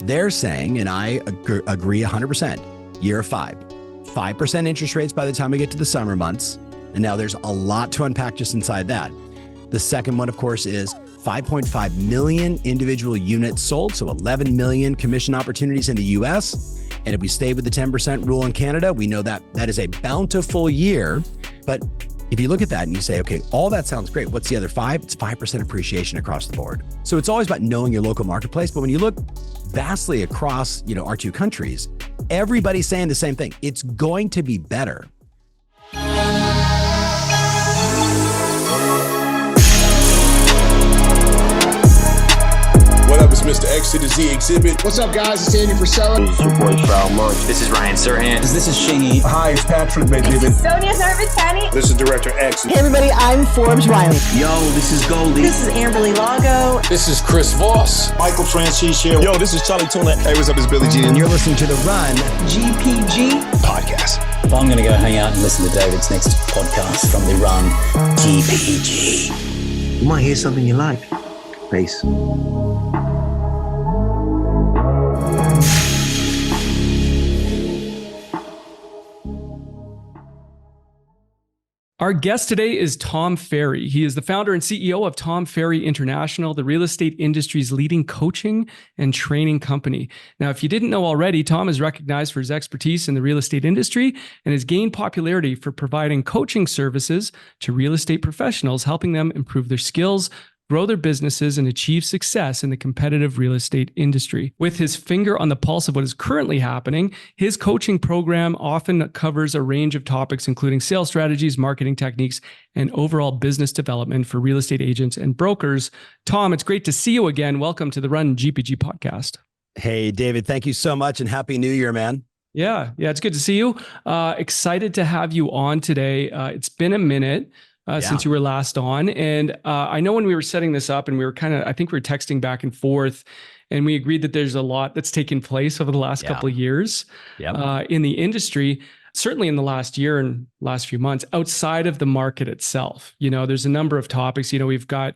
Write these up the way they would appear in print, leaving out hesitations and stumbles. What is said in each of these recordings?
They're saying, and I agree 100%, year of 5% interest rates by the time we get to the summer months. And now there's a lot to unpack just inside that. The second one, of course, is 5.5 million individual units sold, so 11 million commission opportunities in the US. And if we stay with the 10% rule in Canada, we know that that is a bountiful year. But if you look at that and you say, okay, all that sounds great. What's the other 5? It's 5% appreciation across the board. So it's always about knowing your local marketplace. But when you look vastly across, our two countries, everybody's saying the same thing. It's going to be better. What up, it's Mr. X to the Z Exhibit. What's up, guys? It's Andy Frisella. This is your boy, Foul Munch. This is Ryan Serhant. This is Shingy. Hi, it's Patrick This McNiven. is Sonia Servitani. This is Director X. Hey, everybody, I'm Forbes Riley. Yo, this is Goldie. This is Amberly Lago. This is Chris Voss. Michael Francis here. Yo, this is Charlie Tuna. Hey, what's up? It's Billy G. And you're listening to the Run GpG podcast. Well, I'm going to go hang out and listen to David's next podcast from the Run GpG. You might hear something you like. Peace. Our guest today is Tom Ferry. He is the founder and CEO of Tom Ferry International, the real estate industry's leading coaching and training company. Now, if you didn't know already, Tom is recognized for his expertise in the real estate industry and has gained popularity for providing coaching services to real estate professionals, helping them improve their skills, grow their businesses, and achieve success in the competitive real estate industry. With his finger on the pulse of what is currently happening, his coaching program often covers a range of topics, including sales strategies, marketing techniques, and overall business development for real estate agents and brokers. Tom, it's great to see you again. Welcome to the Run GpG podcast. Hey, David, thank you so much and Happy New Year, man. Yeah, it's good to see you. Excited to have you on today. It's been a minute. Since you were last on. And I know when we were setting this up and we were I think we were texting back and forth, and we agreed that there's a lot that's taken place over the last couple of years in the industry, certainly in the last year and last few months, outside of the market itself. There's a number of topics. We've got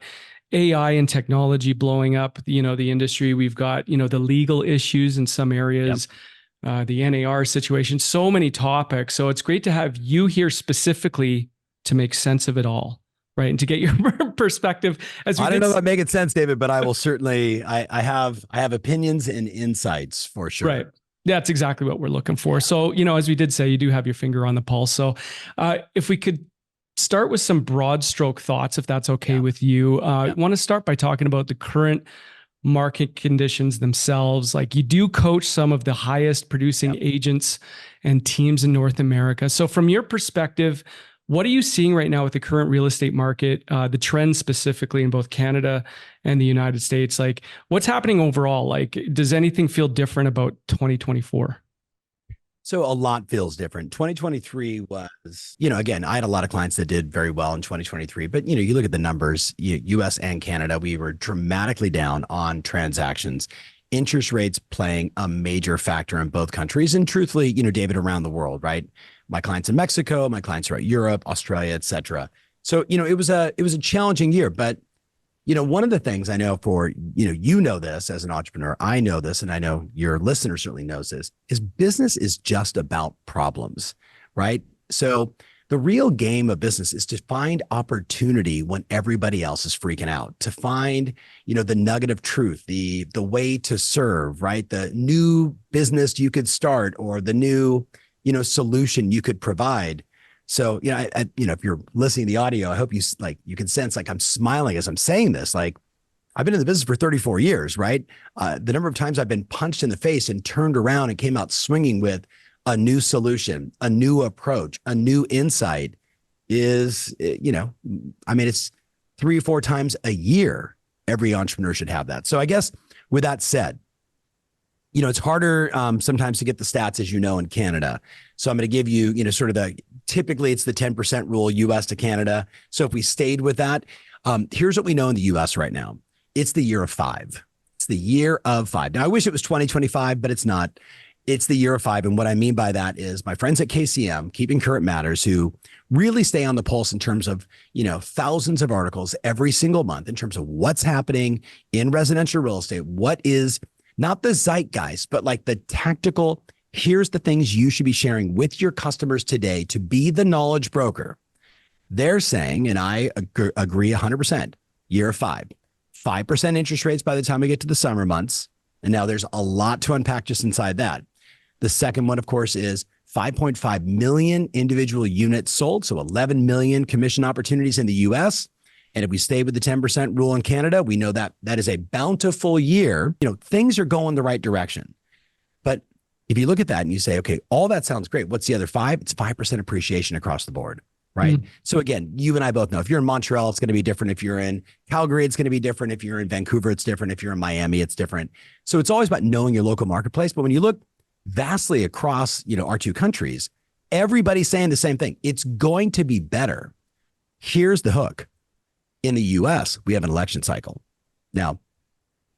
AI and technology blowing up, the industry. We've got, the legal issues in some areas. The N.A.R. situation, so many topics. So it's great to have you here specifically to make sense of it all, right? And to get your perspective. I don't know if I'm making sense, David, but I will certainly, I have opinions and insights for sure. Right. That's exactly what we're looking for. So, as we did say, you do have your finger on the pulse. So if we could start with some broad stroke thoughts, if that's okay with you. I want to start by talking about the current market conditions themselves. Like, you do coach some of the highest producing agents and teams in North America. So from your perspective, what are you seeing right now with the current real estate market, the trends specifically in both Canada and the United States? Like, what's happening overall? Like, does anything feel different about 2024? So a lot feels different. 2023 was, again, I had a lot of clients that did very well in 2023, but you look at the numbers, US and Canada, we were dramatically down on transactions. Interest rates playing a major factor in both countries. And truthfully, David, around the world, right? My clients in Mexico, my clients are at Europe, Australia, et cetera. So, it was a challenging year, but, one of the things I know for, this as an entrepreneur, I know this, and I know your listener certainly knows this, is business is just about problems, right? So the real game of business is to find opportunity when everybody else is freaking out, to find, the nugget of truth, the way to serve, right? The new business you could start or the new, solution you could provide. So, if you're listening to the audio, I hope you can sense like I'm smiling as I'm saying this. Like, I've been in the business for 34 years, right? The number of times I've been punched in the face and turned around and came out swinging with a new solution, a new approach, a new insight is, it's 3 or 4 times a year. Every entrepreneur should have that. So I guess with that said, it's harder sometimes to get the stats, as in Canada. So I'm going to give you, typically it's the 10% rule, US to Canada. So if we stayed with that, here's what we know in the US right now. It's the year of 5. It's the year of 5. Now, I wish it was 2025, but it's not. It's the year of 5. And what I mean by that is my friends at KCM, Keeping Current Matters, who really stay on the pulse in terms of, thousands of articles every single month in terms of what's happening in residential real estate. What is not the zeitgeist, but like the tactical, here's the things you should be sharing with your customers today to be the knowledge broker. They're saying, and I agree 100%, year 5% interest rates by the time we get to the summer months. And now there's a lot to unpack just inside that. The second one, of course, is 5.5 million individual units sold. So 11 million commission opportunities in the US. And if we stay with the 10% rule in Canada, we know that that is a bountiful year. Things are going the right direction. But if you look at that and you say, okay, all that sounds great. What's the other 5? It's 5% appreciation across the board, right? So again, you and I both know if you're in Montreal, it's going to be different. If you're in Calgary, it's going to be different. If you're in Vancouver, it's different. If you're in Miami, it's different. So it's always about knowing your local marketplace. But when you look vastly across, our two countries, everybody's saying the same thing. It's going to be better. Here's the hook. In the US, we have an election cycle. Now,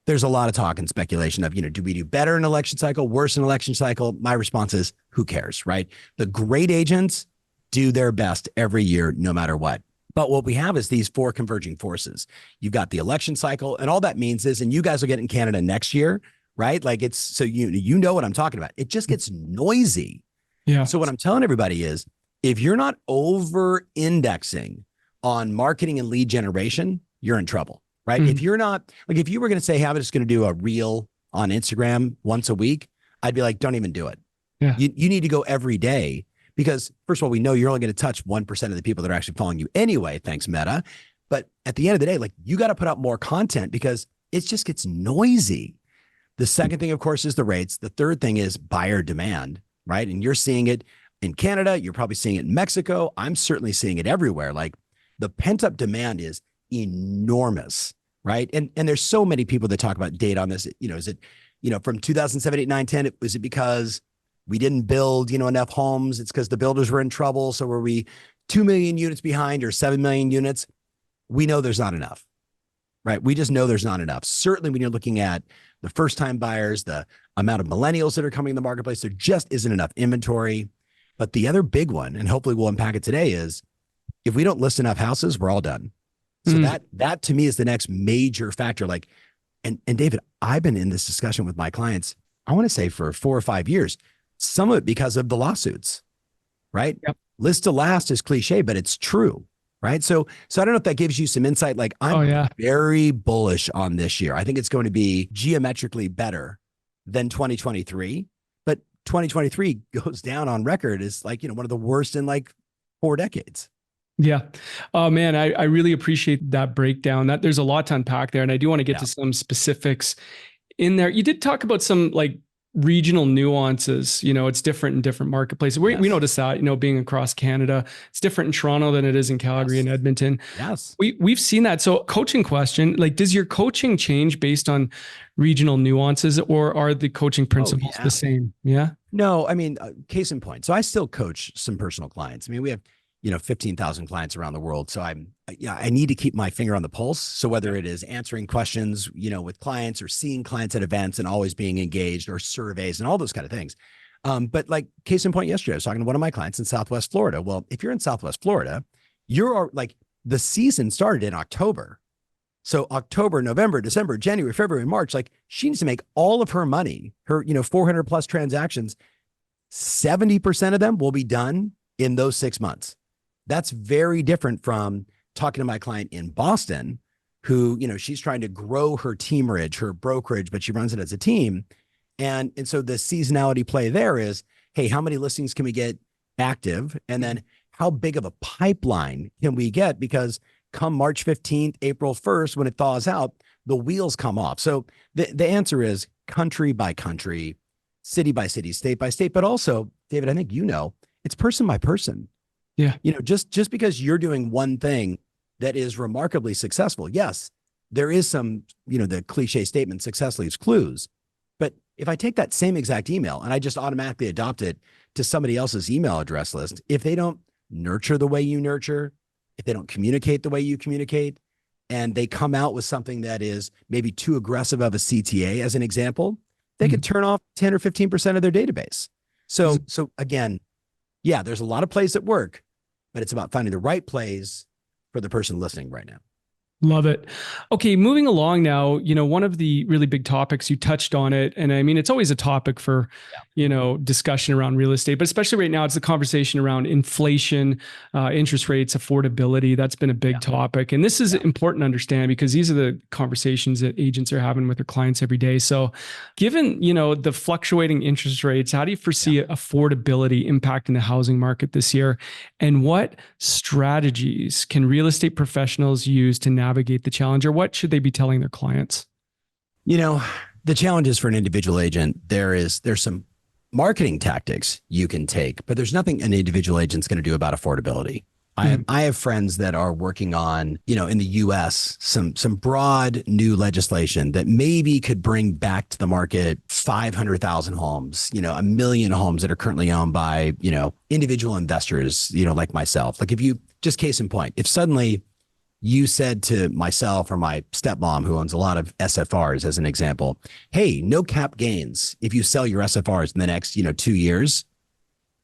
there's a lot of talk and speculation of, do we do better in election cycle, worse in election cycle? My response is, who cares, right? The great agents do their best every year, no matter what. But what we have is these 4 converging forces. You've got the election cycle, and all that means is, and you guys will get in Canada next year, right? Like it's, so you know what I'm talking about. It just gets noisy. Yeah. So what I'm telling everybody is, if you're not over indexing on marketing and lead generation, you're in trouble, right? If you're not, like if you were going to say, hey, I'm just going to do a reel on Instagram once a week, I'd be like, don't even do it. Yeah. You need to go every day because first of all, we know you're only going to touch 1% of the people that are actually following you anyway. Thanks, Meta. But at the end of the day, like you got to put out more content because it just gets noisy. The second thing, of course, is the rates. The third thing is buyer demand, right? And you're seeing it in Canada. You're probably seeing it in Mexico. I'm certainly seeing it everywhere. Like the pent-up demand is enormous, right? And there's so many people that talk about data on this. Is it, from 2007, 8, 9, 10, was it because we didn't build, enough homes? It's because the builders were in trouble. So were we 2 million units behind or 7 million units? We know there's not enough, right? We just know there's not enough. Certainly when you're looking at the first-time buyers, the amount of millennials that are coming in the marketplace, there just isn't enough inventory. But the other big one, and hopefully we'll unpack it today, is if we don't list enough houses, we're all done. So that to me is the next major factor. Like, and David, I've been in this discussion with my clients, I want to say for 4 or 5 years, some of it because of the lawsuits, right? Yep. List to last is cliche, but it's true, right? So I don't know if that gives you some insight. Like I'm very bullish on this year. I think it's going to be geometrically better than 2023, but 2023 goes down on record as like, one of the worst in like 4 decades. Yeah. Oh man, I really appreciate that breakdown. That there's a lot to unpack there. And I do want to get to some specifics in there. You did talk about some like regional nuances. It's different in different marketplaces. We noticed that, being across Canada, it's different in Toronto than it is in Calgary and Edmonton. Yes. We've seen that. So coaching question, like, does your coaching change based on regional nuances or are the coaching principles the same? Yeah. No, I mean, case in point. So I still coach some personal clients. I mean, we have 15,000 clients around the world. So I need to keep my finger on the pulse. So whether it is answering questions, with clients or seeing clients at events and always being engaged or surveys and all those kind of things. But like case in point, yesterday, I was talking to one of my clients in Southwest Florida. Well, if you're in Southwest Florida, you're like the season started in October. So October, November, December, January, February, March, like she needs to make all of her money, her, 400 plus transactions, 70% of them will be done in those 6 months. That's very different from talking to my client in Boston, who, she's trying to grow her teamerage, her brokerage, but she runs it as a team. And so the seasonality play there is, hey, how many listings can we get active? And then how big of a pipeline can we get? Because come March 15th, April 1st, when it thaws out, the wheels come off. So the answer is country by country, city by city, state by state, but also, David, I think it's person by person. Yeah. Just because you're doing one thing that is remarkably successful. Yes, there is some, the cliche statement, success leaves clues. But if I take that same exact email and I just automatically adopt it to somebody else's email address list, if they don't nurture the way you nurture, if they don't communicate the way you communicate, and they come out with something that is maybe too aggressive of a CTA, as an example, they could turn off 10 or 15% of their database. So again, yeah, there's a lot of plays that work, but it's about finding the right plays for the person listening right now. Love it. Okay, moving along now, one of the really big topics, you touched on it, and I mean, it's always a topic for, discussion around real estate, but especially right now, it's the conversation around inflation, interest rates, affordability. That's been a big topic. And this is important to understand because these are the conversations that agents are having with their clients every day. So given, the fluctuating interest rates, how do you foresee affordability impacting the housing market this year? And what strategies can real estate professionals use to navigate the challenge, or what should they be telling their clients? The challenges for an individual agent, there's some marketing tactics you can take, but there's nothing an individual agent's going to do about affordability. I have friends that are working on, in the US, some broad new legislation that maybe could bring back to the market 500,000 homes, 1 million homes that are currently owned by, individual investors, like myself. Like if you, just case in point, if suddenly you said to myself or my stepmom, who owns a lot of SFRs as an example, hey, no cap gains if you sell your SFRs in the next, 2 years,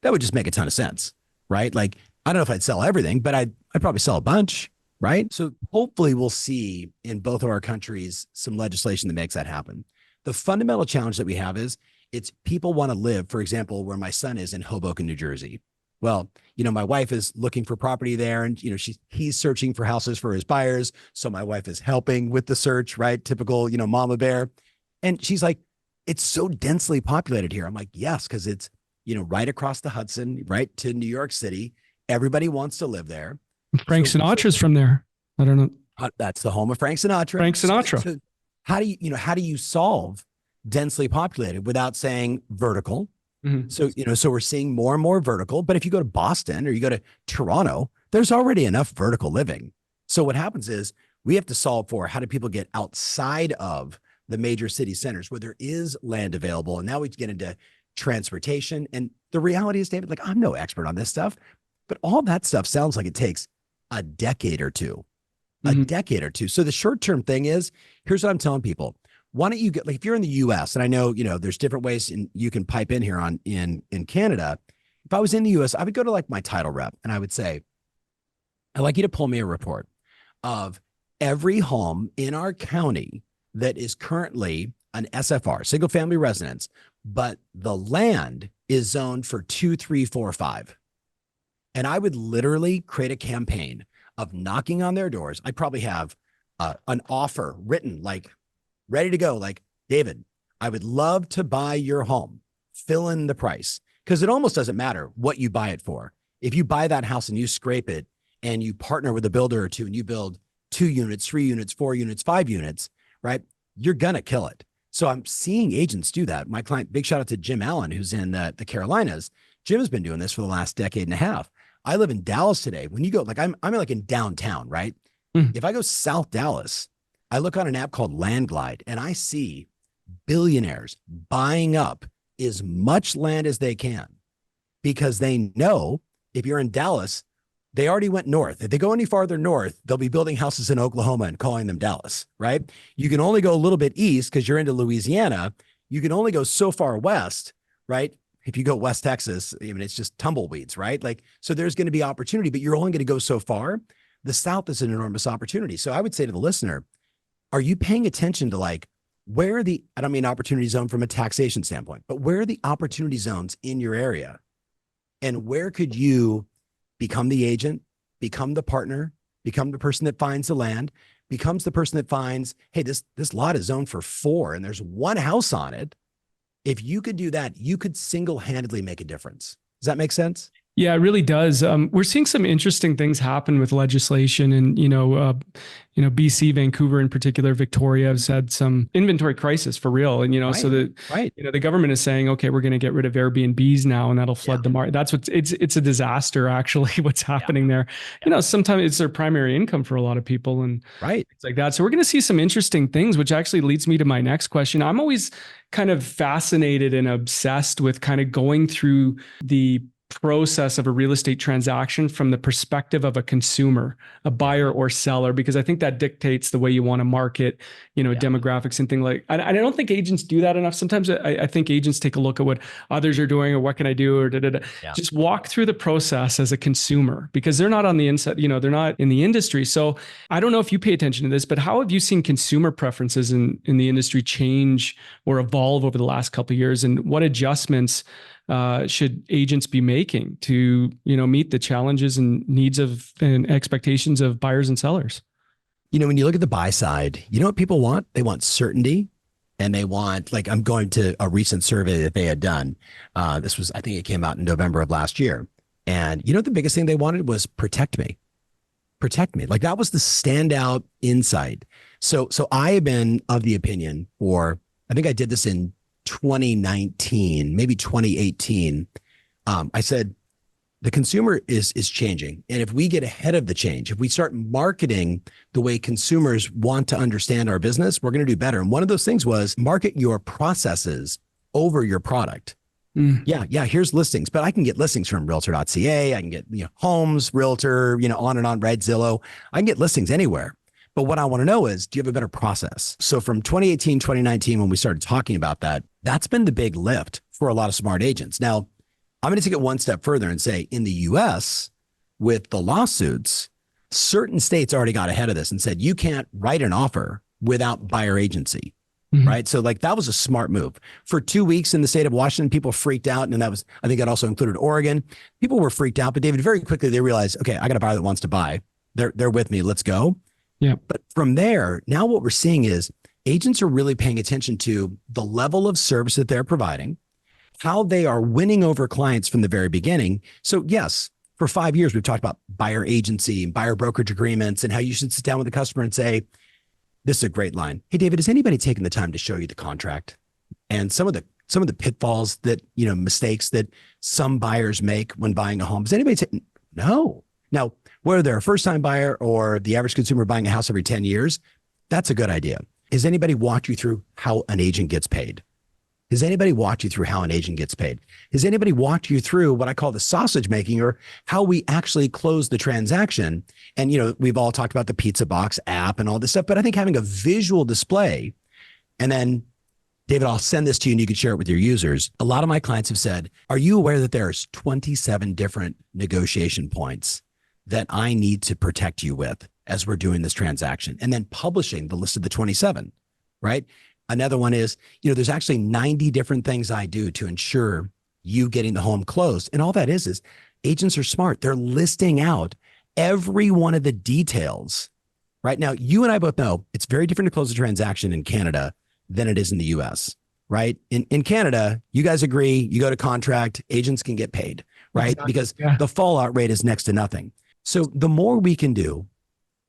that would just make a ton of sense, right? Like, I don't know if I'd sell everything, but I'd probably sell a bunch, right? So hopefully we'll see in both of our countries some legislation that makes that happen. The fundamental challenge that we have is it's people want to live, for example, where my son is in Hoboken, New Jersey. Well, my wife is looking for property there and, he's searching for houses for his buyers. So my wife is helping with the search, right? Typical, mama bear. And she's like, it's so densely populated here. I'm like, yes, because it's, right across the Hudson, right to New York City. Everybody wants to live there. Frank Sinatra's from there. I don't know. That's the home of Frank Sinatra. Frank Sinatra. So how do you solve densely populated without saying vertical? Mm-hmm. So we're seeing more and more vertical, but if you go to Boston or you go to Toronto, there's already enough vertical living. So what happens is we have to solve for how do people get outside of the major city centers where there is land available. And now we get into transportation. And the reality is, David, like I'm no expert on this stuff, but all that stuff sounds like it takes a decade or two, So the short-term thing is, here's what I'm telling people. Why don't you get, like, if you're in the US, and I know, there's different ways you can pipe in here in Canada. If I was in the US, I would go to like my title rep and I would say, I'd like you to pull me a report of every home in our county that is currently an SFR, single family residence, but the land is zoned for 2, 3, 4, 5. And I would literally create a campaign of knocking on their doors. I'd probably have an offer written, like ready to go. Like, David, I would love to buy your home. Fill in the price. Because it almost doesn't matter what you buy it for. If you buy that house and you scrape it and you partner with a builder or two and you build 2 units, 3 units, 4 units, 5 units, right? You're going to kill it. So I'm seeing agents do that. My client, big shout out to Jim Allen, who's in the Carolinas. Jim has been doing this for the last decade and a half. I live in Dallas today. When you go, like I'm like in downtown, right? If I go South Dallas, I look on an app called Landglide and I see billionaires buying up as much land as they can because they know if you're in Dallas, they already went north. If they go any farther north, they'll be building houses in Oklahoma and calling them Dallas, right? You can only go a little bit east because you're into Louisiana. You can only go so far west, right? If you go West Texas, I mean, it's just tumbleweeds, right? Like, so there's going to be opportunity, but you're only going to go so far. The South is an enormous opportunity. So I would say to the listener, are you paying attention to like, where are the, I don't mean opportunity zone from a taxation standpoint, but where are the opportunity zones in your area? And where could you become the agent, become the partner, become the person that finds the land, becomes the person that finds, hey, this lot is zoned for 4 and there's 1 house on it. If you could do that, you could single-handedly make a difference. Does that make sense? Yeah, it really does. We're seeing some interesting things happen with legislation, and BC, Vancouver in particular, Victoria has had some inventory crisis for real, and so the government is saying, okay, we're going to get rid of Airbnbs now, and that'll flood the market. That's what it's a disaster actually. What's happening there? Sometimes it's their primary income for a lot of people, and things like that. So we're going to see some interesting things, which actually leads me to my next question. I'm always kind of fascinated and obsessed with kind of going through the process of a real estate transaction from the perspective of a consumer, a buyer or seller, because I think that dictates the way you want to market, demographics and things like. I don't think agents do that enough. Sometimes I think agents take a look at what others are doing or what can I do or Yeah. Just walk through the process as a consumer because they're not on the inside, they're not in the industry. So I don't know if you pay attention to this, but how have you seen consumer preferences in the industry change or evolve over the last couple of years, and what adjustments should agents be making to, meet the challenges and needs of and expectations of buyers and sellers? When you look at the buy side, you know what people want? They want certainty, and they want, like, I'm going to a recent survey that they had done. I think it came out in November of last year. And the biggest thing they wanted was protect me. Protect me. Like, that was the standout insight. So I have been of the opinion I think I did this in 2019, maybe 2018. I said, the consumer is changing. And if we get ahead of the change, if we start marketing the way consumers want to understand our business, we're going to do better. And one of those things was market your processes over your product. Yeah. Here's listings, but I can get listings from realtor.ca. I can get, homes, realtor, on and on, right? Zillow. I can get listings anywhere. But what I want to know is, do you have a better process? So from 2018, 2019, when we started talking about that, that's been the big lift for a lot of smart agents. Now, I'm going to take it one step further and say, in the US, with the lawsuits, certain states already got ahead of this and said, you can't write an offer without buyer agency, right? So that was a smart move. For 2 weeks in the state of Washington, people freaked out. And I think that also included Oregon. People were freaked out, but David, very quickly, they realized, okay, I got a buyer that wants to buy. They're with me. Let's go. Yeah. But from there, now what we're seeing is agents are really paying attention to the level of service that they're providing, how they are winning over clients from the very beginning. So yes, for 5 years, we've talked about buyer agency and buyer brokerage agreements and how you should sit down with the customer and say, this is a great line. Hey, David, has anybody taken the time to show you the contract and some of the pitfalls that, mistakes that some buyers make when buying a home? Has anybody taken? No. Now, whether they're a first-time buyer or the average consumer buying a house every 10 years, that's a good idea. Has anybody walked you through how an agent gets paid? Has anybody walked you through how an agent gets paid? Has anybody walked you through what I call the sausage making, or how we actually close the transaction? And, we've all talked about the Pizza Box app and all this stuff, but I think having a visual display, and then, David, I'll send this to you and you can share it with your users. A lot of my clients have said, are you aware that there's 27 different negotiation points that I need to protect you with as we're doing this transaction? And then publishing the list of the 27, right? Another one is, there's actually 90 different things I do to ensure you getting the home closed. And all that is agents are smart. They're listing out every one of the details. Right now, you and I both know it's very different to close a transaction in Canada than it is in the US, right? In Canada, you guys agree, you go to contract, agents can get paid, right? Exactly. Because the fallout rate is next to nothing. So the more we can do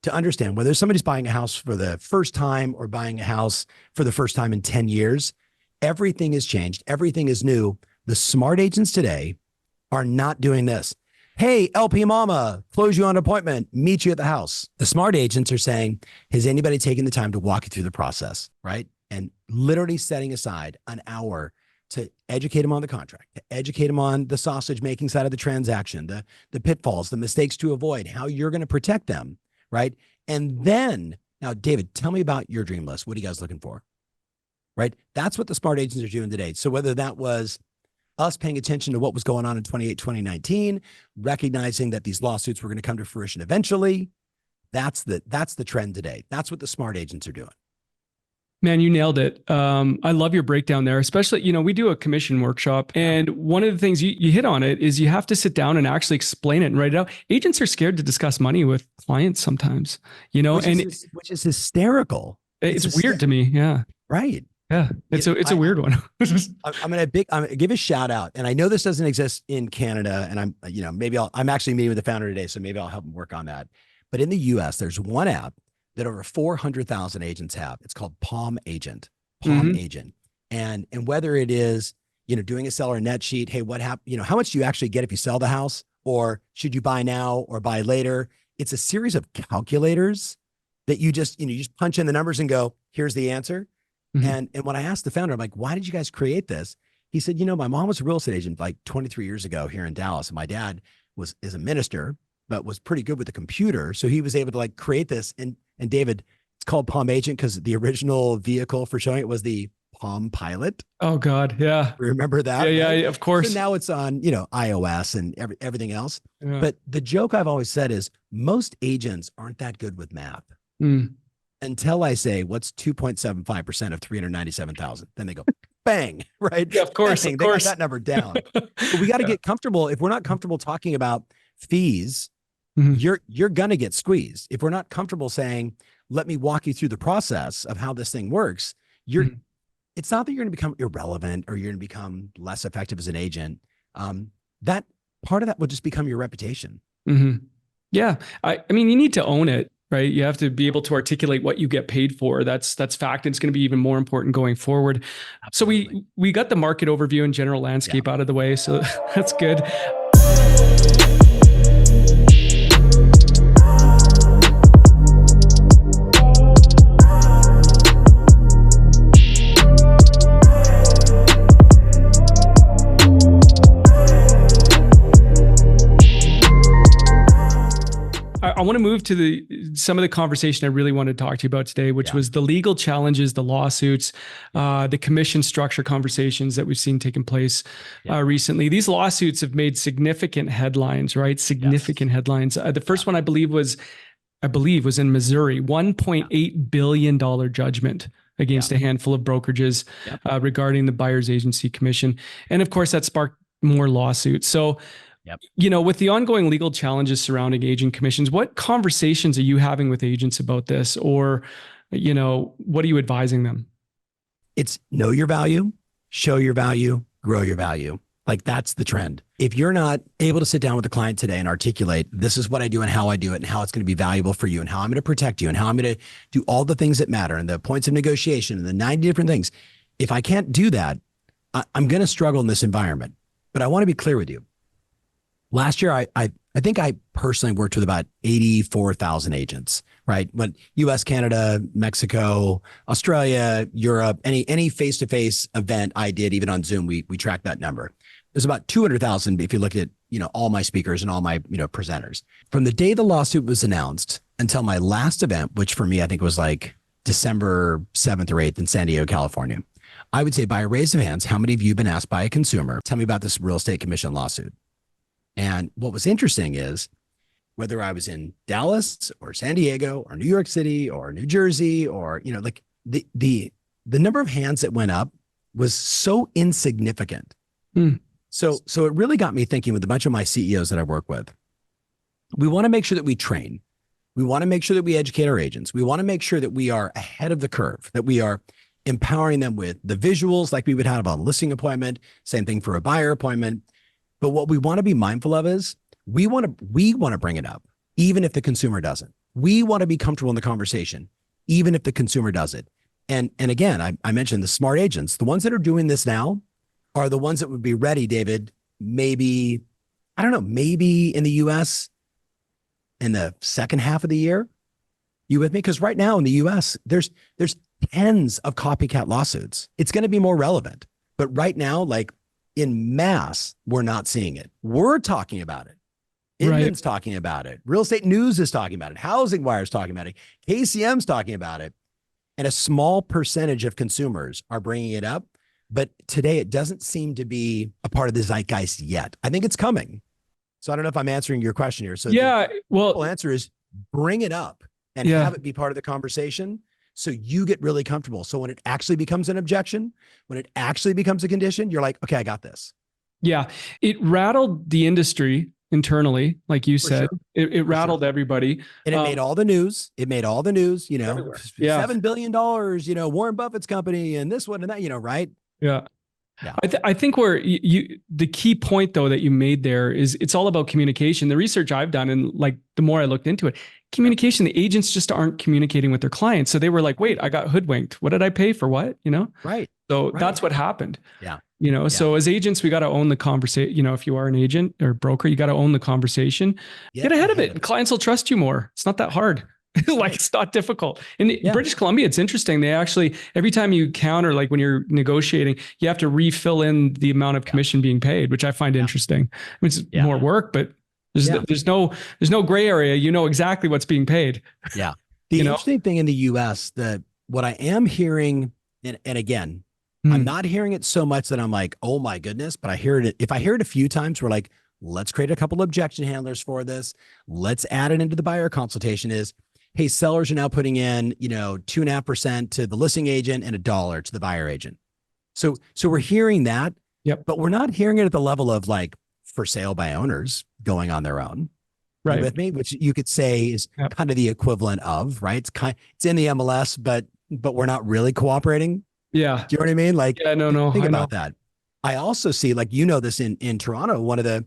to understand whether somebody's buying a house for the first time or buying a house for the first time in 10 years, everything has changed. Everything is new. The smart agents today are not doing this. Hey, LP Mama, close you on an appointment, meet you at the house. The smart agents are saying, has anybody taken the time to walk you through the process, right? And literally setting aside an hour to educate them on the contract, to educate them on the sausage making side of the transaction, the pitfalls, the mistakes to avoid, how you're going to protect them, right? And then, now, David, tell me about your dream list. What are you guys looking for, right? That's what the smart agents are doing today. So whether that was us paying attention to what was going on in 2019, recognizing that these lawsuits were going to come to fruition eventually, that's the trend today. That's what the smart agents are doing. Man, you nailed it. I love your breakdown there, especially, we do a commission workshop. And one of the things you hit on it is you have to sit down and actually explain it and write it out. Agents are scared to discuss money with clients sometimes, which is hysterical. It's weird to me. Yeah. Right. Yeah. It's a weird one. I'm going to give a shout out. And I know this doesn't exist in Canada, and I'm actually meeting with the founder today, so maybe I'll help him work on that. But in the US, there's one app that over 400,000 agents have. It's called Palm Agent. Agent. And whether it is, doing a seller net sheet, hey, what happened? How much do you actually get if you sell the house? Or should you buy now or buy later? It's a series of calculators that you just punch in the numbers and go, here's the answer. And when I asked the founder, I'm like, why did you guys create this? He said, my mom was a real estate agent like 23 years ago here in Dallas. And my dad is a minister, but was pretty good with the computer. So he was able to like create this. And David, it's called Palm Agent because the original vehicle for showing it was the Palm Pilot. Oh God. Yeah. Remember that? Yeah. Right? Yeah. Of course. So now it's on, iOS and everything else. Yeah. But the joke I've always said is most agents aren't that good with math. Until I say, what's 2.75% of 397,000? Then they go, bang, right? Yeah, of course, Bang, of they course. got that number down. But we got to get comfortable. If we're not comfortable talking about fees, you're going to get squeezed. If we're not comfortable saying, let me walk you through the process of how this thing works, it's not that you're going to become irrelevant or you're going to become less effective as an agent. That part of that will just become your reputation. Yeah. I mean, you need to own it. Right. You have to be able to articulate what you get paid for. That's fact. And it's going to be even more important going forward. Absolutely. So we got the market overview and general landscape out of the way. So that's good. I want to move to some of the conversation I really wanted to talk to you about today, which was the legal challenges, the lawsuits, the commission structure conversations that we've seen taking place recently. These lawsuits have made significant headlines, right? Significant headlines. The first one I believe was in Missouri, $1.8 billion judgment against a handful of brokerages regarding the buyer's agency commission. And of course, that sparked more lawsuits. So with the ongoing legal challenges surrounding agent commissions, what conversations are you having with agents about this? Or, what are you advising them? It's know your value, show your value, grow your value. Like that's the trend. If you're not able to sit down with a client today and articulate, this is what I do and how I do it and how it's going to be valuable for you and how I'm going to protect you and how I'm going to do all the things that matter and the points of negotiation and the 90 different things. If I can't do that, I'm going to struggle in this environment. But I want to be clear with you. Last year, I think I personally worked with about 84,000 agents, right? When US, Canada, Mexico, Australia, Europe, any face-to-face event I did, even on Zoom, we tracked that number. There's about 200,000 if you look at, all my speakers and all my, presenters. From the day the lawsuit was announced until my last event, which for me, I think was like December 7th or 8th in San Diego, California, I would say by a raise of hands, how many of you have been asked by a consumer, tell me about this real estate commission lawsuit? And what was interesting is whether I was in Dallas or San Diego or New York City or New Jersey or, like the number of hands that went up was so insignificant. So it really got me thinking with a bunch of my CEOs that I work with. We want to make sure that we train. We want to make sure that we educate our agents. We want to make sure that we are ahead of the curve, that we are empowering them with the visuals like we would have on a listing appointment, same thing for a buyer appointment. But what we want to be mindful of is we want to bring it up, even if the consumer doesn't. We want to be comfortable in the conversation, even if the consumer does it. And again, I mentioned the smart agents. The ones that are doing this now are the ones that would be ready, David, maybe in the US in the second half of the year. You with me? Because right now in the US, there's tens of copycat lawsuits. It's going to be more relevant. But right now, like, in mass, we're not seeing it. We're talking about it. Inman's talking about it. Real Estate News is talking about it. Housing Wire is talking about it. KCM's talking about it. And a small percentage of consumers are bringing it up. But today, it doesn't seem to be a part of the zeitgeist yet. I think it's coming. So I don't know if I'm answering your question here. So the simple answer is bring it up and have it be part of the conversation. So you get really comfortable. So when it actually becomes an objection, when it actually becomes a condition, you're like, okay, I got this. Yeah. It rattled the industry internally, like you said. Sure. It rattled everybody. And it made all the news. It made all the news, everywhere. Yeah. $7 billion, Warren Buffett's company and this one and that, right? Yeah. Yeah. I think where the key point though that you made there is it's all about communication. The research I've done and like the more I looked into it, communication, the agents just aren't communicating with their clients. So they were like, wait, I got hoodwinked. What did I pay for what? Right. So that's what happened. Yeah. So as agents, we got to own the conversation. If you are an agent or broker, you got to own the conversation, get ahead of it. And clients will trust you more. It's not that hard. Like it's not difficult. In Yeah. British Columbia, it's interesting. They actually, every time you counter, like when you're negotiating, you have to refill in the amount of commission being paid, which I find interesting. I mean, it's more work, but there's no gray area. You know exactly what's being paid. Yeah. The interesting thing in the US, what I am hearing, and again, I'm not hearing it so much that I'm like, oh my goodness, but I hear it. If I hear it a few times, we're like, let's create a couple of objection handlers for this. Let's add it into the buyer consultation is, hey, sellers are now putting in, 2.5% to the listing agent and $1 to the buyer agent. So we're hearing that, but we're not hearing it at the level of like for sale by owners going on their own. Right. With me, which you could say is kind of the equivalent of, right? It's in the MLS, but we're not really cooperating. Yeah. Do you know what I mean? Like, think about that. I also see, like, this in Toronto, one of the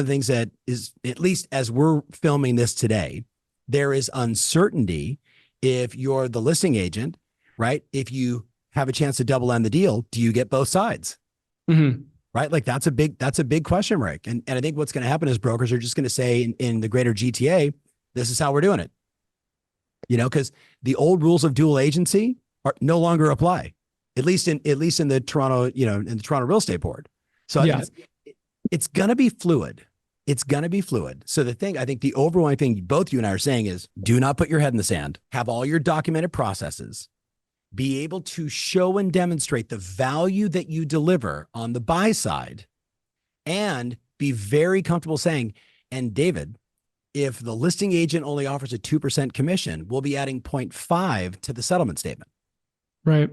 things that is, at least as we're filming this today, there is uncertainty if you're the listing agent, right? If you have a chance to double end the deal, do you get both sides? Mm-hmm. Right? Like that's a big question mark. And I think what's going to happen is brokers are just going to say in the greater GTA, this is how we're doing it. Because the old rules of dual agency no longer apply, at least in the Toronto, in the Toronto Real Estate Board. So it's going to be fluid. It's going to be fluid. So I think the overwhelming thing both you and I are saying is do not put your head in the sand, have all your documented processes, be able to show and demonstrate the value that you deliver on the buy side, and be very comfortable saying, and David, if the listing agent only offers a 2% commission, we'll be adding 0.5 to the settlement statement. Right.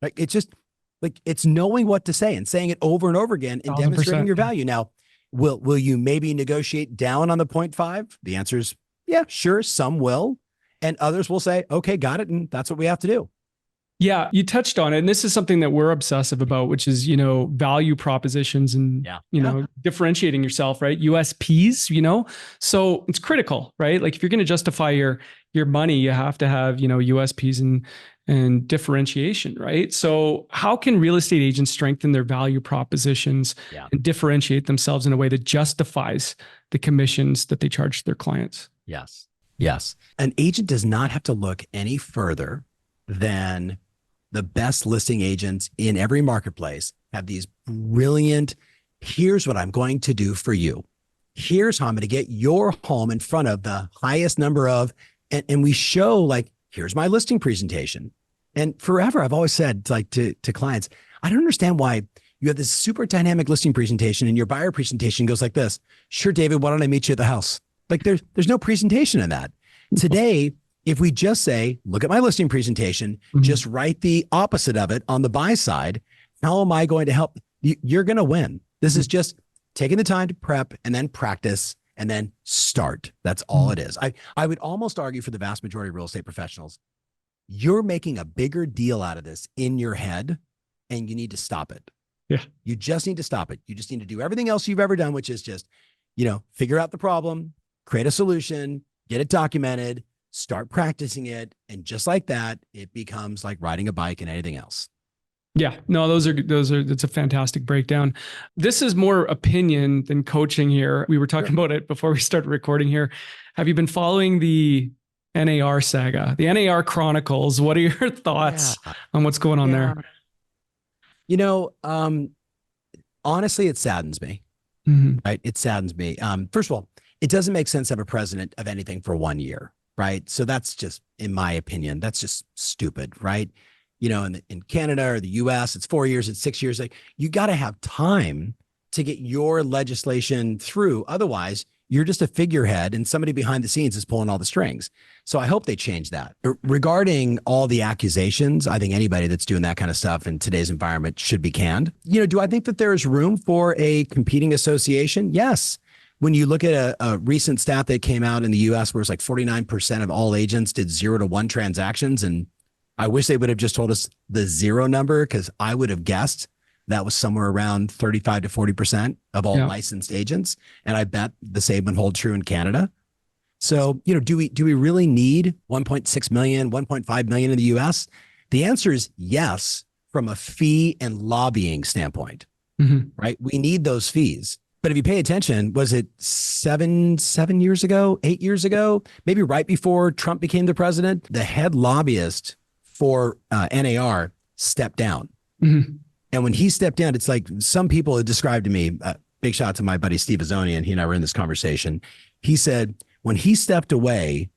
Like it's just like, it's knowing what to say and saying it over and over again and 1,000%. Demonstrating your value. Now, will you maybe negotiate down on the 0.5? The answer is, yeah, sure. Some will, and others will say, okay, got it. And that's what we have to do. Yeah, you touched on it. And this is something that we're obsessive about, which is, value propositions and, differentiating yourself, right? USPs, so it's critical, right? Like if you're going to justify your money, you have to have, USPs and differentiation, right? So how can real estate agents strengthen their value propositions and differentiate themselves in a way that justifies the commissions that they charge their clients? Yes. Yes. An agent does not have to look any further than the best listing agents in every marketplace have these brilliant, here's what I'm going to do for you. Here's how I'm going to get your home in front of the highest number of, and we show like, here's my listing presentation. And forever, I've always said like to clients, I don't understand why you have this super dynamic listing presentation and your buyer presentation goes like this. Sure, David, why don't I meet you at the house? Like there's no presentation in that. Today, if we just say, look at my listing presentation, just write the opposite of it on the buy side, how am I going to help? You're going to win. This is just taking the time to prep and then practice and then start. That's all it is. I would almost argue for the vast majority of real estate professionals, you're making a bigger deal out of this in your head and you need to stop it. Yeah. You just need to stop it. You just need to do everything else you've ever done, which is just, figure out the problem, create a solution, get it documented, start practicing it. And just like that, it becomes like riding a bike and anything else. Yeah, no, that's a fantastic breakdown. This is more opinion than coaching here. We were talking about it before we started recording here. Have you been following the N.A.R. saga, the N.A.R. Chronicles? What are your thoughts on what's going on there? Honestly, it saddens me, right? It saddens me. First of all, it doesn't make sense to have a president of anything for 1 year. Right. So that's just, in my opinion, that's just stupid. Right. In Canada or the US, it's 4 years, it's 6 years. Like you got to have time to get your legislation through. Otherwise, you're just a figurehead and somebody behind the scenes is pulling all the strings. So I hope they change that. Regarding all the accusations, I think anybody that's doing that kind of stuff in today's environment should be canned. Do I think that there is room for a competing association? Yes. When you look at a recent stat that came out in the US where it's like 49% of all agents did 0 to 1 transactions. And I wish they would have just told us the 0 number, because I would have guessed that was somewhere around 35 to 40% of all licensed agents. And I bet the same would hold true in Canada. So, do we really need 1.6 million, 1.5 million in the US? The answer is yes, from a fee and lobbying standpoint, right? We need those fees. But if you pay attention, was it seven years ago, 8 years ago, maybe right before Trump became the president, the head lobbyist for N.A.R. stepped down. Mm-hmm. And when he stepped down, it's like some people had described to me, big shout out to my buddy Steve Azonian, he and I were in this conversation. He said, when he stepped away,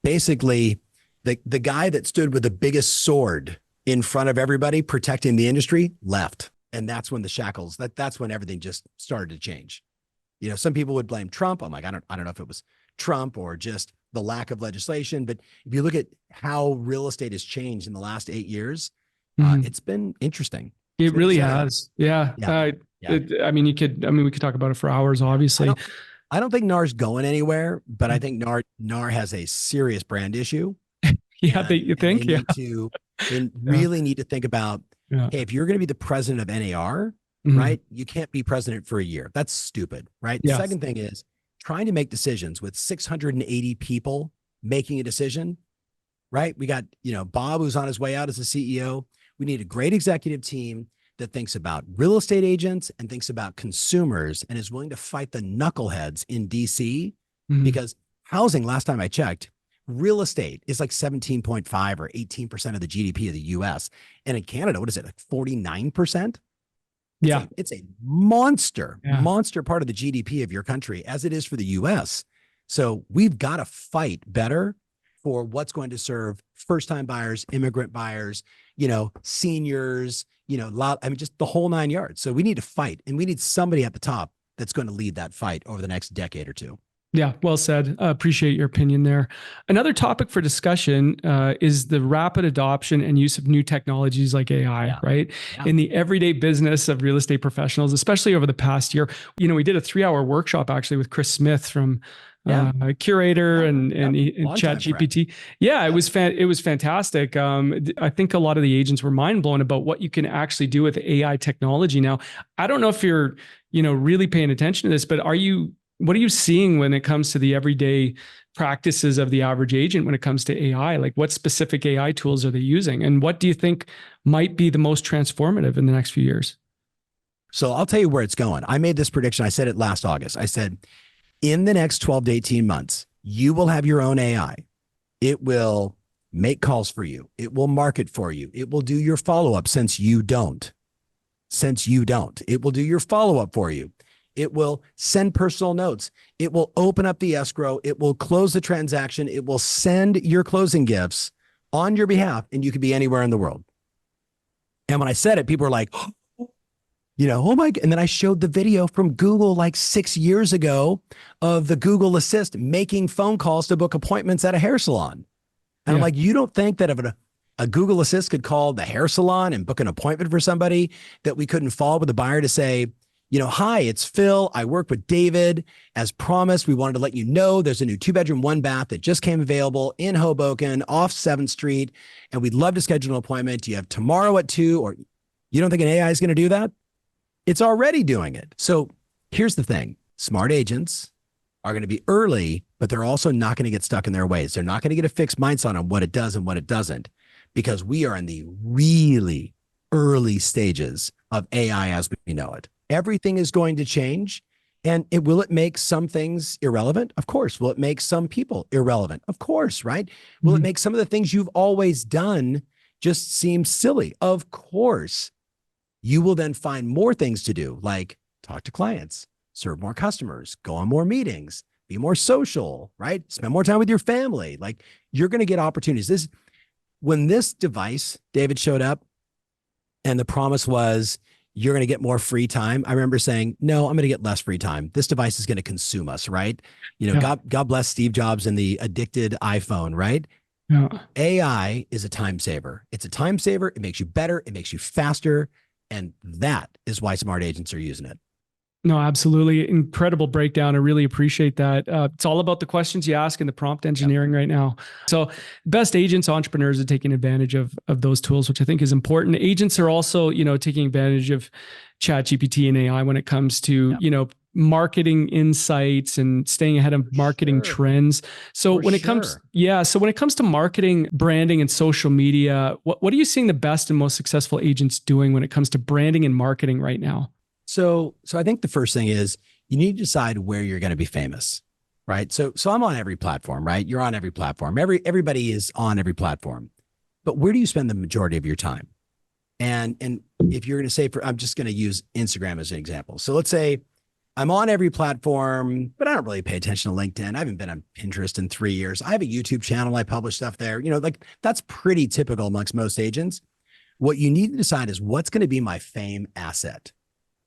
basically the guy that stood with the biggest sword in front of everybody protecting the industry left. And that's when the shackles, that's when everything just started to change. You know, some people would blame Trump. I'm like, I don't know if it was Trump or just the lack of legislation. But if you look at how real estate has changed in the last 8 years, it's been interesting. It really has. Yeah. Yeah. We could talk about it for hours, obviously. I don't think NAR's going anywhere, but I think NAR has a serious brand issue. Yeah, you think? They really need to think about, hey, if you're going to be the president of N.A.R., right, you can't be president for a year. That's stupid, right? Yes. The second thing is trying to make decisions with 680 people making a decision, right? We got, Bob, who's on his way out as a CEO. We need a great executive team that thinks about real estate agents and thinks about consumers and is willing to fight the knuckleheads in DC because housing, last time I checked, real estate is like 17.5 or 18% of the GDP of the US. And in Canada, what is it, like 49%? Yeah. It's a monster part of the GDP of your country, as it is for the US. So we've got to fight better for what's going to serve first-time buyers, immigrant buyers, seniors, just the whole 9 yards. So we need to fight, and we need somebody at the top that's going to lead that fight over the next decade or two. Yeah, well said. Appreciate your opinion there. Another topic for discussion is the rapid adoption and use of new technologies like AI, right? Yeah. In the everyday business of real estate professionals, especially over the past year. We did a 3-hour workshop actually with Chris Smith from Curator and ChatGPT. Yeah, it was fantastic. I think a lot of the agents were mind blown about what you can actually do with AI technology now. I don't know if you're, really paying attention to this, but what are you seeing when it comes to the everyday practices of the average agent when it comes to AI? Like, what specific AI tools are they using? And what do you think might be the most transformative in the next few years? So I'll tell you where it's going. I made this prediction. I said it last August. I said, in the next 12 to 18 months, you will have your own AI. It will make calls for you. It will market for you. It will do your follow-up since you don't. It will do your follow-up for you. It will send personal notes. It will open up the escrow. It will close the transaction. It will send your closing gifts on your behalf, and you could be anywhere in the world. And when I said it, people were like, oh my God. And then I showed the video from Google like 6 years ago of the Google Assist making phone calls to book appointments at a hair salon. And I'm like, you don't think that if a Google Assist could call the hair salon and book an appointment for somebody, that we couldn't follow with the buyer to say, hi, it's Phil. I work with David. As promised, we wanted to let you know there's a new 2-bedroom, 1-bath that just came available in Hoboken off 7th Street. And we'd love to schedule an appointment. Do you have tomorrow at 2? Or you don't think an AI is going to do that? It's already doing it. So here's the thing. Smart agents are going to be early, but they're also not going to get stuck in their ways. They're not going to get a fixed mindset on what it does and what it doesn't, because we are in the really early stages of AI as we know it. Everything is going to change. And will it make some things irrelevant? Of course. Will it make some people irrelevant? Of course, right? Will it make some of the things you've always done just seem silly? Of course. You will then find more things to do, like talk to clients, serve more customers, go on more meetings, be more social, right? Spend more time with your family. Like, you're going to get opportunities. When this device, David, showed up and the promise was, you're going to get more free time. I remember saying, no, I'm going to get less free time. This device is going to consume us, right? God bless Steve Jobs and the addicted iPhone, right? Yeah. AI is a time saver. It's a time saver. It makes you better. It makes you faster. And that is why smart agents are using it. No, absolutely. Incredible breakdown. I really appreciate that. It's all about the questions you ask and the prompt engineering right now. So best agents, entrepreneurs are taking advantage of those tools, which I think is important. Agents are also, taking advantage of ChatGPT and AI when it comes to, marketing insights and staying ahead of marketing trends. So when it comes to marketing, branding, and social media, what are you seeing the best and most successful agents doing when it comes to branding and marketing right now? So I think the first thing is, you need to decide where you're going to be famous, right? So I'm on every platform, right? You're on every platform. Everybody is on every platform. But where do you spend the majority of your time? And if you're going to say, I'm just going to use Instagram as an example. So let's say I'm on every platform, but I don't really pay attention to LinkedIn. I haven't been on Pinterest in 3 years. I have a YouTube channel. I publish stuff there. Like that's pretty typical amongst most agents. What you need to decide is what's going to be my fame asset.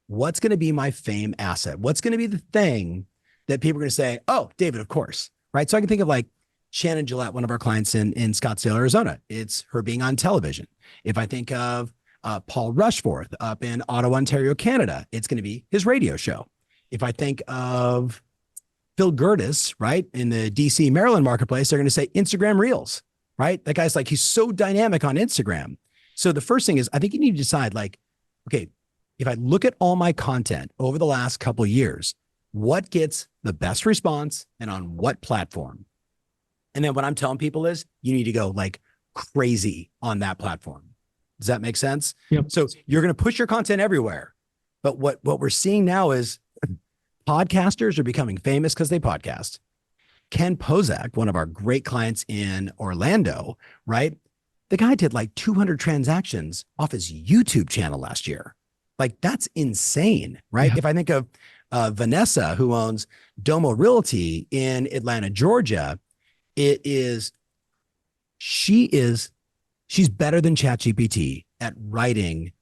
What's going to be my fame asset? What's going to be the thing that people are going to say, oh, David, of course, right? So I can think of like Shannon Gillette, one of our clients in Scottsdale, Arizona. It's her being on television. If I think of Paul Rushforth up in Ottawa, Ontario, Canada, it's going to be his radio show. If I think of Phil Gertis, right, in the DC, Maryland marketplace, they're going to say Instagram Reels, right? That guy's like, he's so dynamic on Instagram. So the first thing is, I think you need to decide like, okay, if I look at all my content over the last couple of years, what gets the best response and on what platform? And then what I'm telling people is you need to go like crazy on that platform. Does that make sense? Yep. So you're going to push your content everywhere. But what we're seeing now is podcasters are becoming famous because they podcast. Ken Pozak, one of our great clients in Orlando, right? The guy did like 200 transactions off his YouTube channel last year. Like that's insane, right? Yeah. If I think of Vanessa, who owns Domo Realty in Atlanta, Georgia, she's better than ChatGPT at writing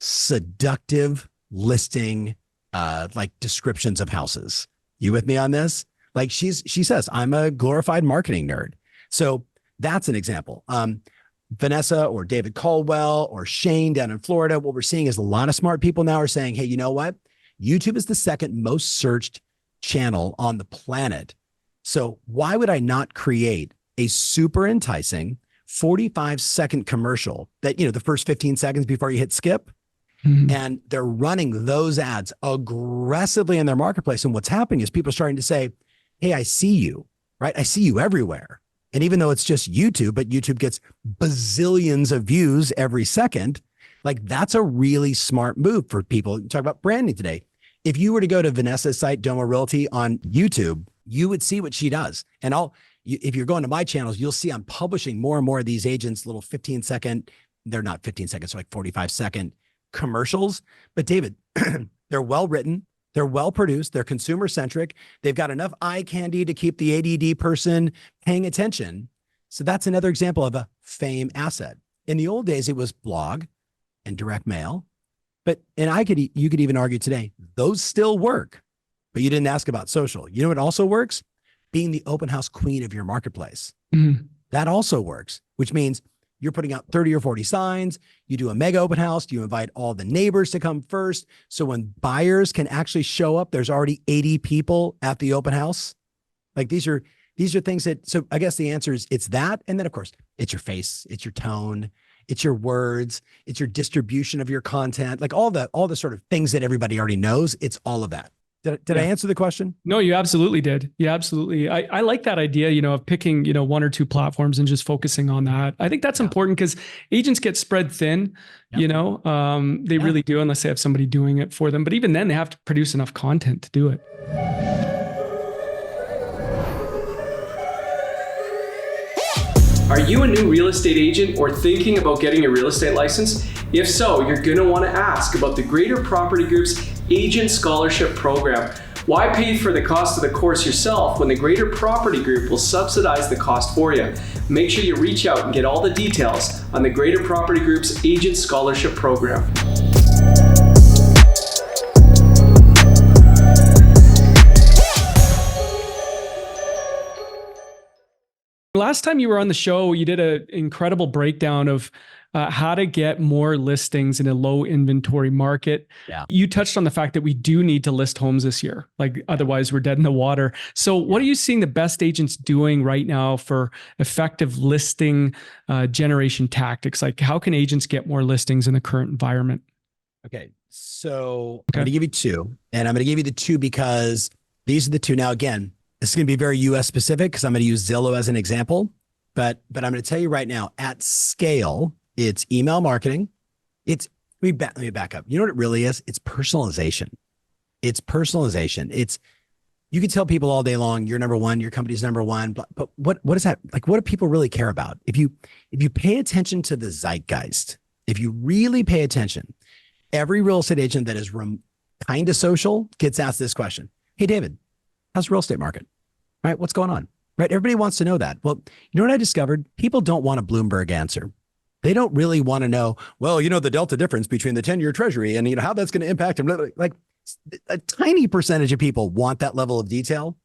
seductive listing, like descriptions of houses. You with me on this? Like she says, I'm a glorified marketing nerd. So that's an example. Vanessa or David Caldwell or Shane down in Florida, what we're seeing is a lot of smart people now are saying, hey, you know what? YouTube is the second most searched channel on the planet. So why would I not create a super enticing 45-second commercial that, the first 15 seconds before you hit skip, and they're running those ads aggressively in their marketplace. And what's happening is people are starting to say, hey, I see you, right? I see you everywhere. And even though it's just YouTube, but YouTube gets bazillions of views every second, like that's a really smart move for people. You talk about branding today. If you were to go to Vanessa's site, Domo Realty on YouTube, you would see what she does. And if you're going to my channels, you'll see I'm publishing more and more of these agents, little 15-second, they're not 15 seconds, they're like 45-second commercials. But David, they're well written. They're well produced. They're consumer centric. They've got enough eye candy to keep the ADD person paying attention. So that's another example of a fame asset. In the old days, it was blog and direct mail. You could even argue today, those still work, but you didn't ask about social. You know what also works? Being the open house queen of your marketplace. That also works, which means you're putting out 30 or 40 signs. You do a mega open house. You invite all the neighbors to come first. So when buyers can actually show up, there's already 80 people at the open house. Like these are things so I guess the answer is it's that. And then of course it's your face, it's your tone, it's your words, it's your distribution of your content, like all the sort of things that everybody already knows. It's all of that. Did I answer the question? No, you absolutely did. Yeah, absolutely. I like that idea, of picking, one or two platforms and just focusing on that. I think that's important because agents get spread thin, they really do, unless they have somebody doing it for them. But even then they have to produce enough content to do it. Are you a new real estate agent or thinking about getting a real estate license? If so, you're going to want to ask about the Greater Property Group's Agent Scholarship Program. Why pay for the cost of the course yourself when the Greater Property Group will subsidize the cost for you? Make sure you reach out and get all the details on the Greater Property Group's Agent Scholarship Program. Last time you were on the show, you did an incredible breakdown of how to get more listings in a low inventory market. Yeah. You touched on the fact that we do need to list homes this year. Like otherwise we're dead in the water. So what are you seeing the best agents doing right now for effective listing generation tactics? Like how can agents get more listings in the current environment? Okay. So I'm going to give you two, and I'm going to give you the two because these are the two. Now, again, this is going to be very US specific because I'm going to use Zillow as an example, but I'm going to tell you right now at scale, it's email marketing. Let me back up. You know what it really is? It's personalization. It's personalization. You can tell people all day long, you're number one, your company's number one, but what is that? Like, what do people really care about? If you pay attention to the zeitgeist, if you really pay attention, every real estate agent that is kind of social gets asked this question. Hey, David, how's the real estate market? Right? What's going on? Right? Everybody wants to know that. Well, you know what I discovered? People don't want a Bloomberg answer. They don't really want to know, well, the delta difference between the 10-year treasury and how that's going to impact them. Like a tiny percentage of people want that level of detail.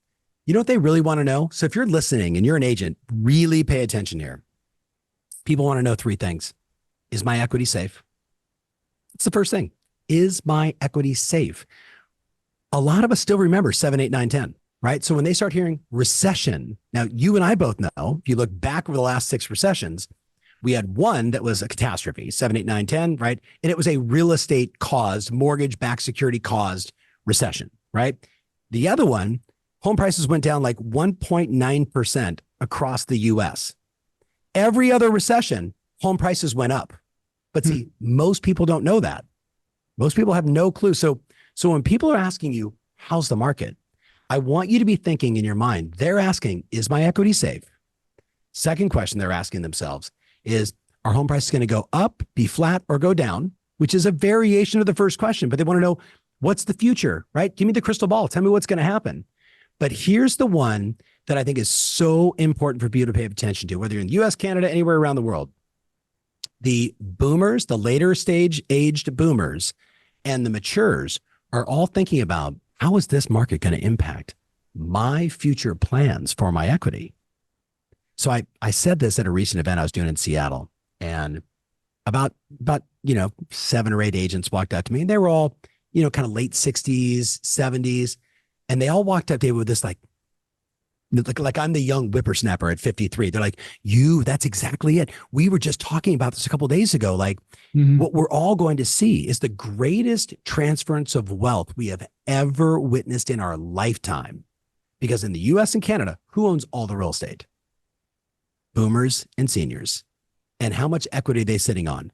You know what they really want to know? So if you're listening and you're an agent, really pay attention here. People want to know three things. Is my equity safe? It's the first thing. Is my equity safe? A lot of us still remember 7, 8, 9, 10, right? So when they start hearing recession, now you and I both know, if you look back over the last 6 recessions, we had one that was a catastrophe, 7, 8, 9, 10, right? And it was a real estate caused, mortgage-backed security caused recession, right? The other one, home prices went down like 1.9% across the US. Every other recession, home prices went up. But see, most people don't know that. Most people have no clue. So when people are asking you, how's the market? I want you to be thinking in your mind, they're asking, is my equity safe? Second question they're asking themselves is, are home prices going to go up, be flat, or go down? Which is a variation of the first question, but they want to know, what's the future, right? Give me the crystal ball. Tell me what's going to happen. But here's the one that I think is so important for people to pay attention to, whether you're in the US, Canada, anywhere around the world. The boomers, the later stage aged boomers, and the matures are all thinking about, how is this market going to impact my future plans for my equity? So I said this at a recent event I was doing in Seattle, and about 7 or 8 agents walked up to me, and they were all, kind of late 60s, 70s. And they all walked up to me with this like I'm the young whippersnapper at 53. They're like, that's exactly it. We were just talking about this a couple of days ago. Like what we're all going to see is the greatest transference of wealth we have ever witnessed in our lifetime. Because in the US and Canada, who owns all the real estate? Boomers and seniors. And how much equity are they sitting on?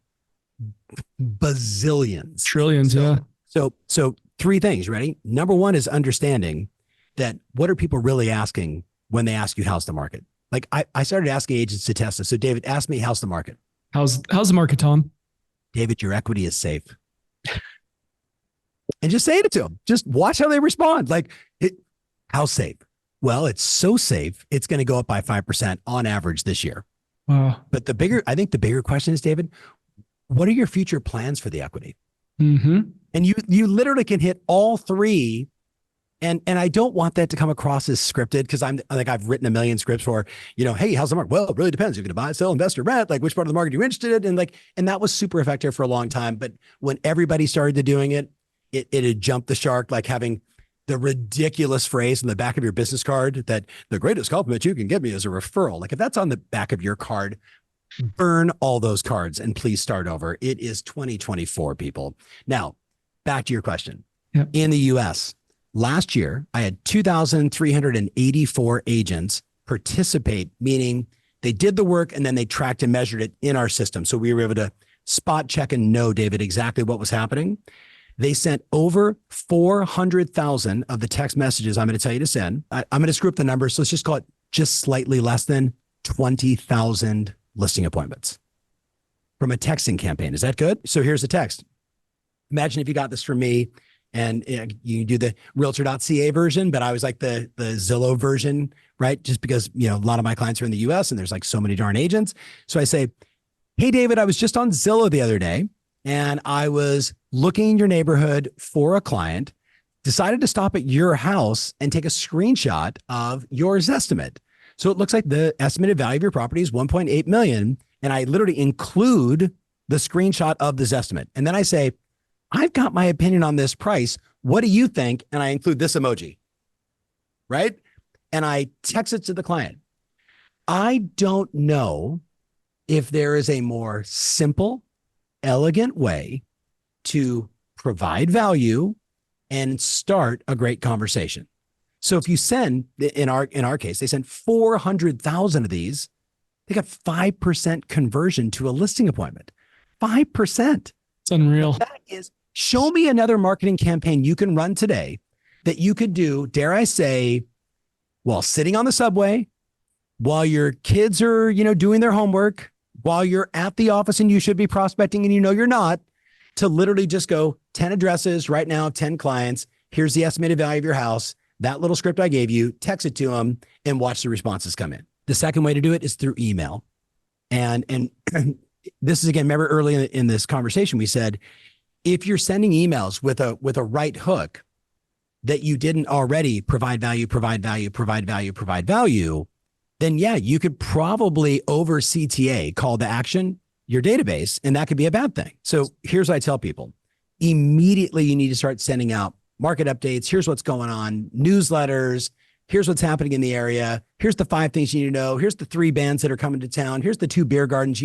Bazillions. Trillions, yeah. So 3 things, ready? Number 1 is understanding that what are people really asking when they ask you, how's the market? Like I started asking agents to test this. So David, ask me, how's the market? How's the market, Tom? David, your equity is safe. And just say it to them. Just watch how they respond. Like, how safe? Well, it's so safe, it's going to go up by 5% on average this year. Wow. But I think the bigger question is, David, what are your future plans for the equity? Mm-hmm. And you literally can hit all 3. And I don't want that to come across as scripted, because I've written a million scripts for, hey, how's the market? Well, it really depends. You're going to buy, sell, invest, or rent. Like, which part of the market are you interested in? And that was super effective for a long time. But when everybody started to doing it, it had jumped the shark, like having the ridiculous phrase in the back of your business card that the greatest compliment you can give me is a referral. Like, if that's on the back of your card, burn all those cards and please start over. It is 2024, people. Now, back to your question. Yep. In the US, last year, I had 2,384 agents participate, meaning they did the work and then they tracked and measured it in our system. So we were able to spot check and know, David, exactly what was happening. They sent over 400,000 of the text messages I'm going to tell you to send. I'm going to screw up the numbers. So let's just call it just slightly less than 20,000 listing appointments from a texting campaign. Is that good? So here's the text. Imagine if you got this from me and you do the realtor.ca version, but I was like the Zillow version, right? Just because, a lot of my clients are in the US and there's like so many darn agents. So I say, hey, David, I was just on Zillow the other day and I was looking in your neighborhood for a client, decided to stop at your house and take a screenshot of your estimate. So it looks like the estimated value of your property is 1.8 million. And I literally include the screenshot of this estimate. And then I say, I've got my opinion on this price. What do you think? And I include this emoji, right? And I text it to the client. I don't know if there is a more simple, elegant way to provide value and start a great conversation. So if you send, in our case, they sent 400,000 of these, they got 5% conversion to a listing appointment. 5%. It's unreal. That is Show me another marketing campaign you can run today that you could do, dare I say, while sitting on the subway, while your kids are, doing their homework, while you're at the office and you should be prospecting and you're not, to literally just go 10 addresses right now, 10 clients. Here's the estimated value of your house. That little script I gave you, text it to them and watch the responses come in. The second way to do it is through email. And this is, again, remember early in this conversation, we said, if you're sending emails with a right hook that you didn't already provide value, then yeah, you could probably over CTA, call to action, your database, and that could be a bad thing. So here's what I tell people. Immediately, you need to start sending out market updates. Here's what's going on, newsletters. Here's what's happening in the area. Here's the 5 things you need to know. Here's the 3 bands that are coming to town. Here's the 2 beer gardens.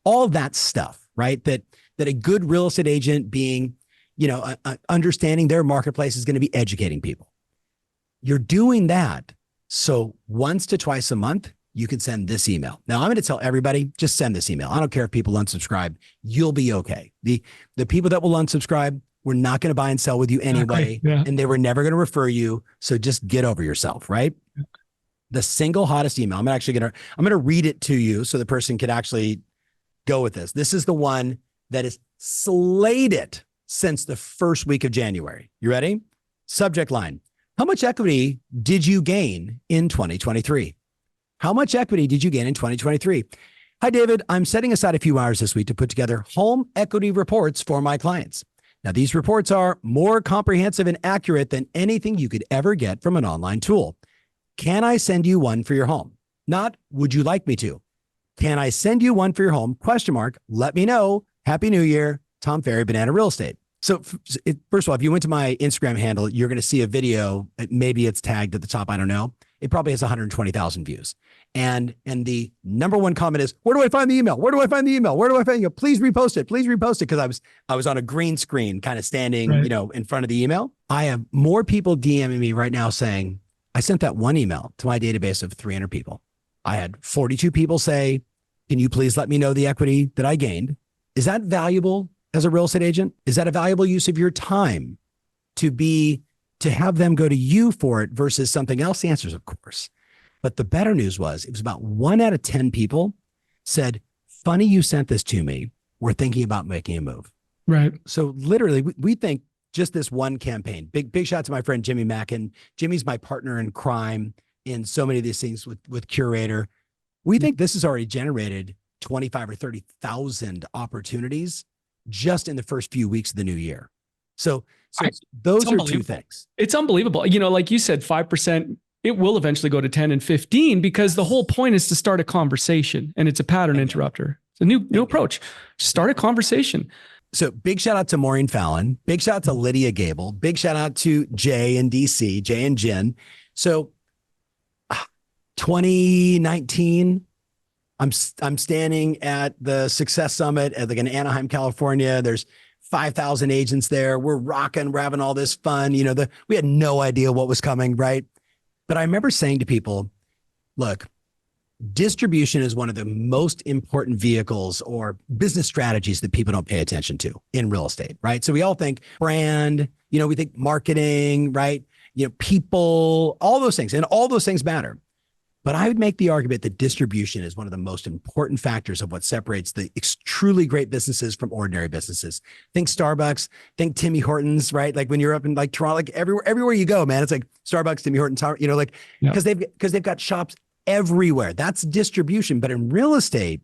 All that stuff, right? That a good real estate agent being, understanding their marketplace is going to be educating people. You're doing that. So once to twice a month, you can send this email. Now I'm going to tell everybody, just send this email. I don't care if people unsubscribe. You'll be okay. The people that will unsubscribe, we're not going to buy and sell with you anyway. Yeah. And they were never going to refer you. So just get over yourself, right? The single hottest email, I'm going to read it to you so the person can actually go with this. This is the one that is slated since the first week of January. You ready? Subject line. How much equity did you gain in 2023? How much equity did you gain in 2023? Hi, David. I'm setting aside a few hours this week to put together home equity reports for my clients. Now, these reports are more comprehensive and accurate than anything you could ever get from an online tool. Can I send you one for your home? Not, would you like me to? Can I send you one for your home? ? Let me know. Happy New Year. Tom Ferry, Banana Real Estate. So first of all, if you went to my Instagram handle, you're going to see a video. Maybe it's tagged at the top. I don't know. It probably has 120,000 views. And the number one comment is, where do I find the email? Where do I find the email? Where do I find it? Please repost it. Please repost it. Because I was on a green screen kind of standing, right, in front of the email. I have more people DMing me right now saying, I sent that one email to my database of 300 people. I had 42 people say, can you please let me know the equity that I gained? Is that valuable as a real estate agent? Is that a valuable use of your time to have them go to you for it versus something else? The answer is of course. But the better news was, it was about 1 out of 10 people said, funny you sent this to me. We're thinking about making a move. Right. So literally, we think just this one campaign, big shout out to my friend, Jimmy Mackin. Jimmy's my partner in crime in so many of these things with Curator. We think this has already generated 25 or 30,000 opportunities just in the first few weeks of the new year. So those are 2 things. It's unbelievable. Like you said, 5%, it will eventually go to 10 and 15 because the whole point is to start a conversation, and it's a pattern interrupter. It's a new approach. Start a conversation. So big shout out to Maureen Fallon. Big shout out to Lydia Gable. Big shout out to Jay and DC, Jay and Jen. So 2019, I'm standing at the Success Summit in Anaheim, California. There's 5,000 agents there. We're rocking, we're having all this fun. We had no idea what was coming, right? But I remember saying to people, look, distribution is one of the most important vehicles or business strategies that people don't pay attention to in real estate, right? So we all think brand, we think marketing, right? People, all those things, and all those things matter. But I would make the argument that distribution is one of the most important factors of what separates the truly great businesses from ordinary businesses. Think Starbucks, think Timmy Hortons, right? Like when you're up in Toronto, everywhere you go, man, it's like Starbucks, Timmy Hortons, because they've got shops everywhere. That's distribution. But in real estate,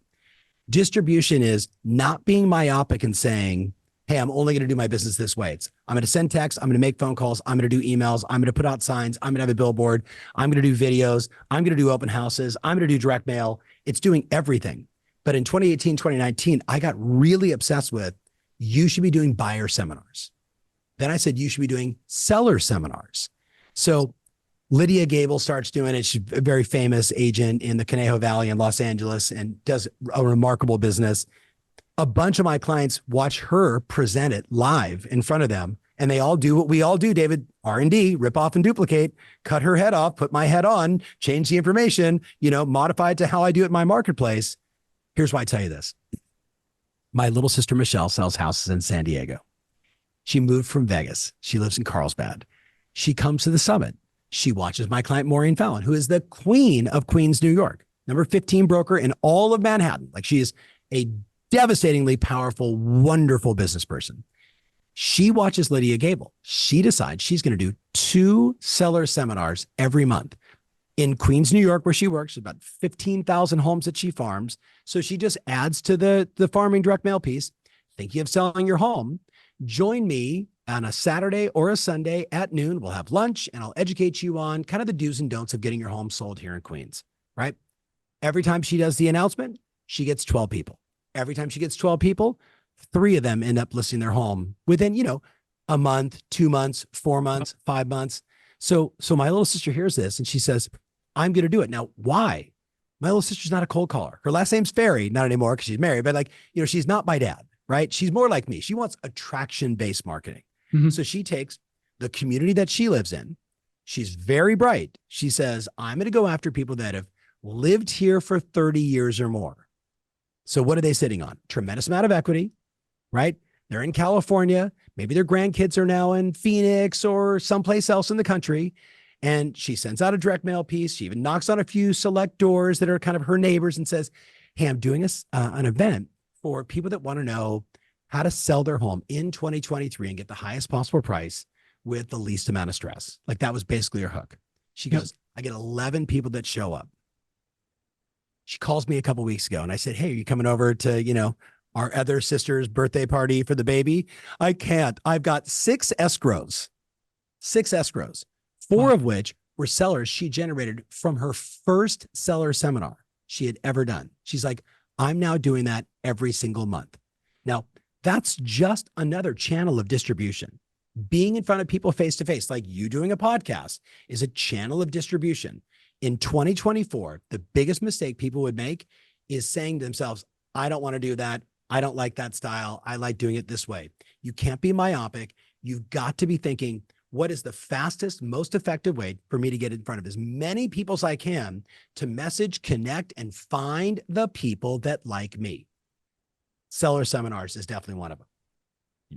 distribution is not being myopic and saying, hey, I'm only going to do my business this way. I'm going to send texts. I'm going to make phone calls. I'm going to do emails. I'm going to put out signs. I'm going to have a billboard. I'm going to do videos. I'm going to do open houses. I'm going to do direct mail. It's doing everything. But in 2018, 2019, I got really obsessed with, you should be doing buyer seminars. Then I said, you should be doing seller seminars. So Lydia Gable starts doing it. She's a very famous agent in the Conejo Valley in Los Angeles and does a remarkable business. A bunch of my clients watch her present it live in front of them. And they all do what we all do, David, R&D, rip off and duplicate, cut her head off, put my head on, change the information, modify it to how I do it in my marketplace. Here's why I tell you this. My little sister, Michelle, sells houses in San Diego. She moved from Vegas. She lives in Carlsbad. She comes to the summit. She watches my client, Maureen Fallon, who is the queen of Queens, New York, number 15 broker in all of Manhattan. Like, she is a devastatingly powerful, wonderful business person. She watches Lydia Gable. She decides she's going to do 2 seller seminars every month in Queens, New York, where she works, about 15,000 homes that she farms. So she just adds to the farming direct mail piece. Thinking of selling your home? Join me on a Saturday or a Sunday at noon. We'll have lunch and I'll educate you on kind of the do's and don'ts of getting your home sold here in Queens, right? Every time she does the announcement, she gets 12 people. Every time she gets 12 people, 3 of them end up listing their home within, a month, 2 months, 4 months, 5 months. So my little sister hears this and she says, I'm going to do it. Now, why? My little sister's not a cold caller. Her last name's Ferry, not anymore because she's married, but she's not my dad, right? She's more like me. She wants attraction-based marketing. Mm-hmm. So she takes the community that she lives in. She's very bright. She says, I'm going to go after people that have lived here for 30 years or more. So what are they sitting on? Tremendous amount of equity, right? They're in California. Maybe their grandkids are now in Phoenix or someplace else in the country. And she sends out a direct mail piece. She even knocks on a few select doors that are kind of her neighbors and says, hey, I'm doing an event for people that want to know how to sell their home in 2023 and get the highest possible price with the least amount of stress. Like, that was basically her hook. She goes, I get 11 people that show up. She calls me a couple of weeks ago and I said, hey, are you coming over to, our other sister's birthday party for the baby? I can't. I've got 6 escrows, 4 of which were sellers she generated from her first seller seminar she had ever done. She's like, I'm now doing that every single month. Now, that's just another channel of distribution. Being in front of people face to face, like you doing a podcast, is a channel of distribution. In 2024, the biggest mistake people would make is saying to themselves, I don't want to do that. I don't like that style. I like doing it this way. You can't be myopic. You've got to be thinking, what is the fastest, most effective way for me to get in front of as many people as I can to message, connect, and find the people that like me? Seller seminars is definitely one of them.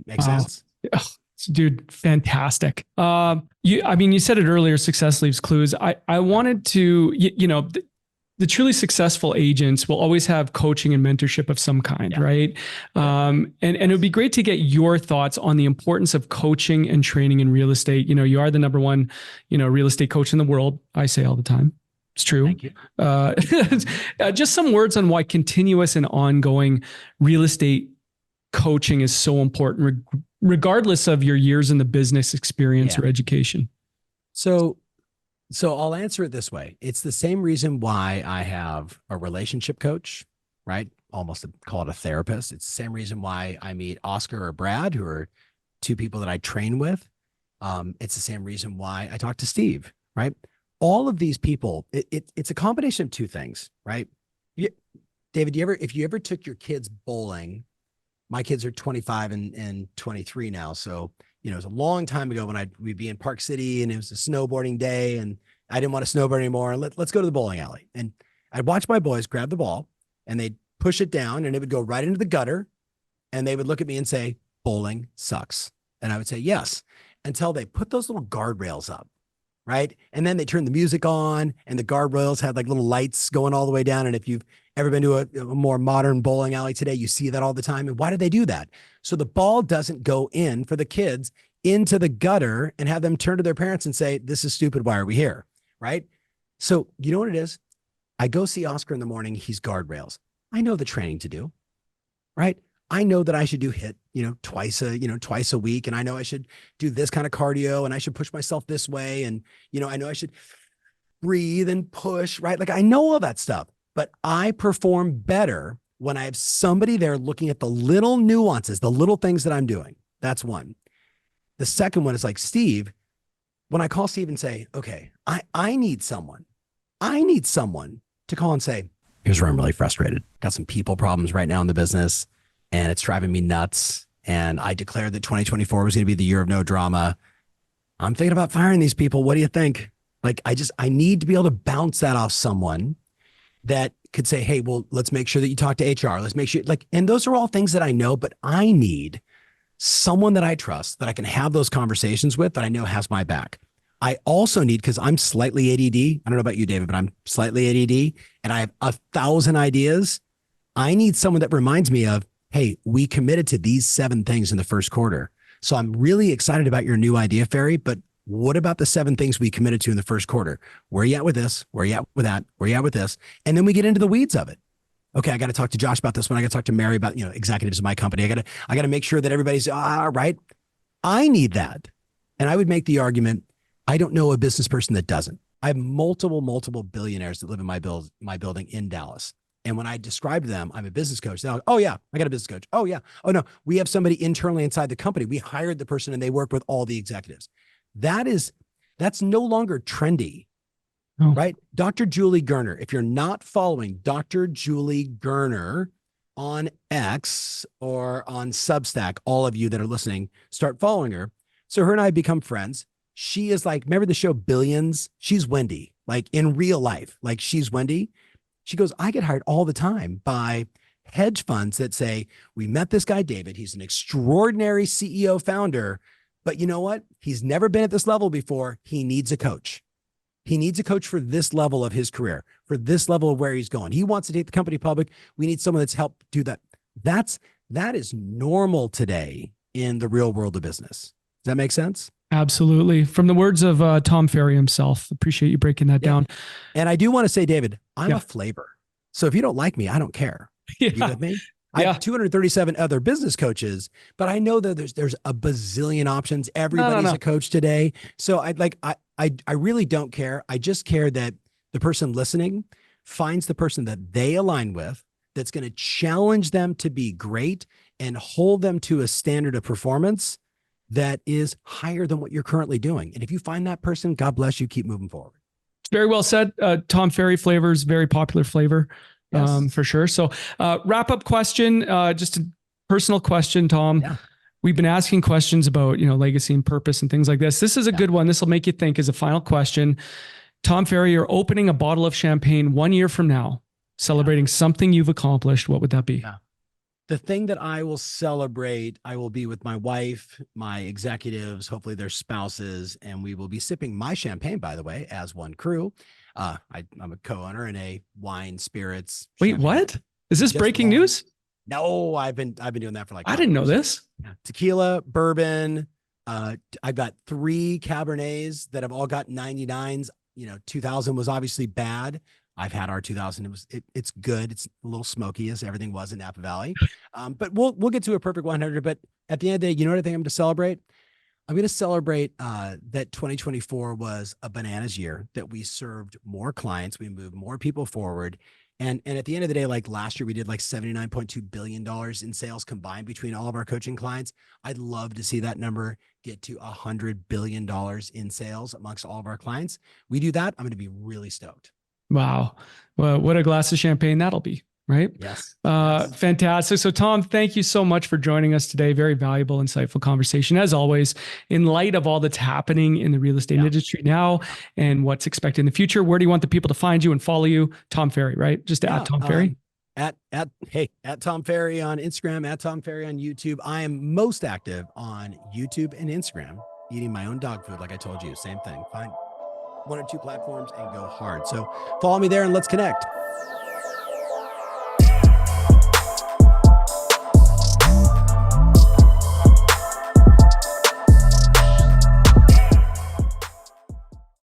Makes sense? Oh, dude, fantastic. You said it earlier, success leaves clues. I wanted to, the truly successful agents will always have coaching and mentorship of some kind, right? And it would be great to get your thoughts on the importance of coaching and training in real estate. You are the number one, real estate coach in the world. I say all the time. It's true. Thank you. Just some words on why continuous and ongoing real estate coaching is so important, regardless of your years in the business experience or education. So I'll answer it this way. It's the same reason why I have a relationship coach, right? Almost call it a therapist. It's the same reason why I meet Oscar or Brad, who are 2 people that I train with. It's the same reason why I talk to Steve, right? All of these people, it's a combination of 2 things, right? David, if you ever took your kids bowling, my kids are 25 and 23 now. So, it was a long time ago when we'd be in Park City and it was a snowboarding day and I didn't want to snowboard anymore. And let's go to the bowling alley. And I'd watch my boys grab the ball and they'd push it down and it would go right into the gutter. And they would look at me and say, bowling sucks. And I would say, yes, until they put those little guardrails up. Right. And then they turned the music on and the guardrails had like little lights going all the way down. And if you've ever been to a more modern bowling alley today, you see that all the time. And why did they do that? So the ball doesn't go in for the kids into the gutter and have them turn to their parents and say, this is stupid. Why are we here? Right. So you know what it is? I go see Oscar in the morning. He's guardrails. I know the training to do. Right. I know that I should do HIIT, twice a week. And I know I should do this kind of cardio and I should push myself this way. And, I know I should breathe and push, right? Like, I know all that stuff, but I perform better when I have somebody there looking at the little nuances, the little things that I'm doing. That's one. The second one is like, Steve, when I call Steve and say, okay, I need someone to call and say, here's where I'm really frustrated. Got some people problems right now in the business. And it's driving me nuts. And I declared that 2024 was going to be the year of no drama. I'm thinking about firing these people. What do you think? Like, I need to be able to bounce that off someone that could say, hey, well, let's make sure that you talk to HR. Let's make sure, and those are all things that I know, but I need someone that I trust, that I can have those conversations with, that I know has my back. I also need, because I'm slightly ADD. I don't know about you, David, but I'm slightly ADD and I have 1,000 ideas. I need someone that reminds me of, hey, we committed to these 7 things in the first quarter. So I'm really excited about your new idea, Ferry, but what about the 7 things we committed to in the first quarter? Where are you at with this? Where are you at with that? Where are you at with this? And then we get into the weeds of it. Okay, I got to talk to Josh about this one. I got to talk to Mary about, executives of my company. I got to make sure that everybody's all right. I need that. And I would make the argument, I don't know a business person that doesn't. I have multiple billionaires that live in my building in Dallas. And when I describe to them, I'm a business coach, they're like, oh yeah, I got a business coach. Oh yeah. Oh no, we have somebody internally inside the company. We hired the person and they work with all the executives. That's no longer trendy, right? Dr. Julie Gerner. If you're not following Dr. Julie Gerner on X or on Substack, all of you that are listening, start following her. So her and I have become friends. She is like, remember the show Billions? She's Wendy, like in real life, like she's Wendy. She goes, I get hired all the time by hedge funds that say, we met this guy, David. He's an extraordinary CEO founder, but you know what? He's never been at this level before. He needs a coach. He needs a coach for this level of his career, for this level of where he's going. He wants to take the company public. We need someone that's helped do that. That is normal today in the real world of business. Does that make sense? Absolutely. From the words of Tom Ferry himself. Appreciate you breaking that down. And I do want to say, David, I'm a flavor. So if you don't like me, I don't care. You with me? I have 237 other business coaches, but I know that there's a bazillion options. Everybody's a coach today. So I really don't care. I just care that the person listening finds the person that they align with, that's going to challenge them to be great and hold them to a standard of performance that is higher than what you're currently doing. And if you find that person, God bless you, keep moving forward. Very well said. Tom Ferry flavors, very popular flavor, for sure. So wrap up question, just a personal question, Tom. Yeah. We've been asking questions about, legacy and purpose and things like this. This is a good one. This will make you think as a final question. Tom Ferry, you're opening a bottle of champagne 1 year from now, celebrating something you've accomplished. What would that be? Yeah. The thing that I will celebrate, I will be with my wife, my executives, hopefully their spouses, and we will be sipping my champagne, by the way, as one crew. I'm a co-owner in a wine spirits. Wait, champagne. What? Is this breaking news? No, I've been doing that for I didn't know this. Tequila, bourbon. I've got 3 Cabernets that have all got 99s. 2000 was obviously bad. I've had our 2000. It's good. It's a little smoky as everything was in Napa Valley. But we'll get to a perfect 100. But at the end of the day, you know what I think I'm going to celebrate? I'm going to celebrate that 2024 was a bananas year, that we served more clients. We moved more people forward. And at the end of the day, like last year, we did like $79.2 billion in sales combined between all of our coaching clients. I'd love to see that number get to $100 billion in sales amongst all of our clients. We do that, I'm going to be really stoked. Wow. Well, what a glass of champagne that'll be, right? Yes. Fantastic. So Tom, thank you so much for joining us today. Very valuable, insightful conversation. As always, in light of all that's happening in the real estate industry now and what's expected in the future, where do you want the people to find you and follow you? Tom Ferry, right? Just at Tom Ferry. At Tom Ferry on Instagram, at Tom Ferry on YouTube. I am most active on YouTube and Instagram, eating my own dog food. Like I told you, same thing. Find 1 or 2 platforms and go hard. So follow me there and let's connect.